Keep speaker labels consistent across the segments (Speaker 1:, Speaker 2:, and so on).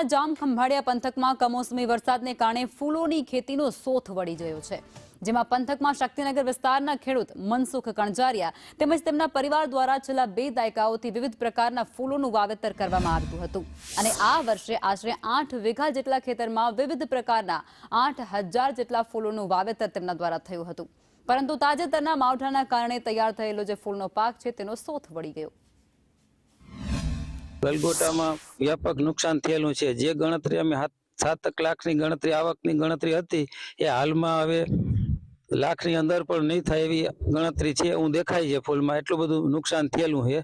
Speaker 1: જિલ્લાના જામખંભાળિયા પંથકમાં કમોસમી વરસાદને કારણે ફૂલોની ખેતીનો સોથ વળી ગયો છે, જેમાં પંથકમાં શક્તિનગર વિસ્તારના ખેડૂત મનસુખ કણજારિયા તેમજ તેમના પરિવાર દ્વારા છેલ્લા 2 દાયકાઓથી વિવિધ પ્રકારના ફૂલોનું વાવેતર કરવામાં આવતું હતું અને આ વર્ષે આશરે 8 વીઘા જેટલા ખેતરમાં વિવિધ પ્રકારના 8000 જેટલા ફૂલોનું વાવેતર તેમના દ્વારા થયું હતું, પરંતુ તાજેતરના માવઠાના કારણે તૈયાર થયેલો જે ફૂલનો પાક છે તેનો સોથ વળી ગયો।
Speaker 2: ગલગોટામાં વ્યાપક નુકસાન થયેલું છે। જે ગણતરી અમે 7 લાખની ગણતરી આવકની ગણતરી હતી એ હાલમાં હવે લાખની અંદર પણ નહીં થાય એવી ગણતરી છે। હું દેખાય છે ફૂલમાં એટલું બધું નુકસાન થયેલું છે।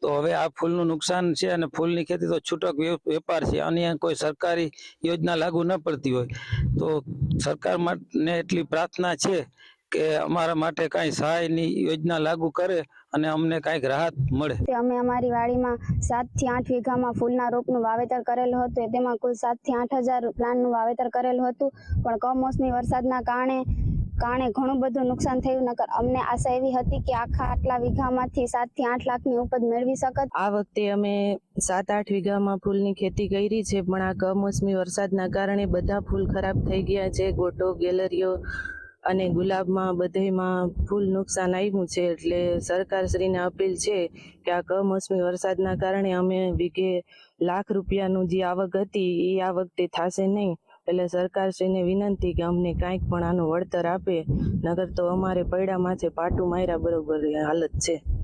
Speaker 2: તો હવે આ ફૂલનું નુકસાન છે અને ફૂલની ખેતી તો છૂટક વેપાર છે, અન્ય કોઈ સરકારી યોજના લાગુ ન પડતી હોય તો સરકારને એટલી પ્રાર્થના છે કે અમારા માટે કાંઈ સહાયની યોજના લાગુ કરે અને અમને કાંઈક રાહત મળે।
Speaker 3: અમે અમારી વાડીમાં 7 થી 8 વીઘામાં ફૂલના રોપનું વાવેતર કરેલું હતું। તેમાં કુલ 7 થી 8000 પ્લાન્ટનું વાવેતર કરેલું હતું, પણ કમોસમી વરસાદના કારણે ઘણું બધું નુકસાન થયું। નકર અમને આશા એવી હતી કે આટલા વીઘામાંથી 7 થી 8 લાખની ઉપજ મેળવી શકત।
Speaker 4: આ વખતે અમે 7-8 વીઘામાં ફૂલની ખેતી કરી છે, પણ આ કમોસમી વરસાદના કારણે બધા ફૂલ ખરાબ થઈ ગયા છે। ગોટો, ગેલેરીઓ અને ગુલાબમાં બધેમાં ફૂલ નુકસાન આવ્યું છે। એટલે સરકારશ્રીને અપીલ છે કે આ કમોસમી વરસાદના કારણે અમે વીઘે લાખ રૂપિયાનું જે આવક હતી એ આ વખતે થશે નહીં। એટલે સરકારશ્રીને વિનંતી કે અમને કાંઈક પણ આનું વળતર આપે, નગર તો અમારે પૈડા માથે પાટું માર્યા બરોબર હાલત છે।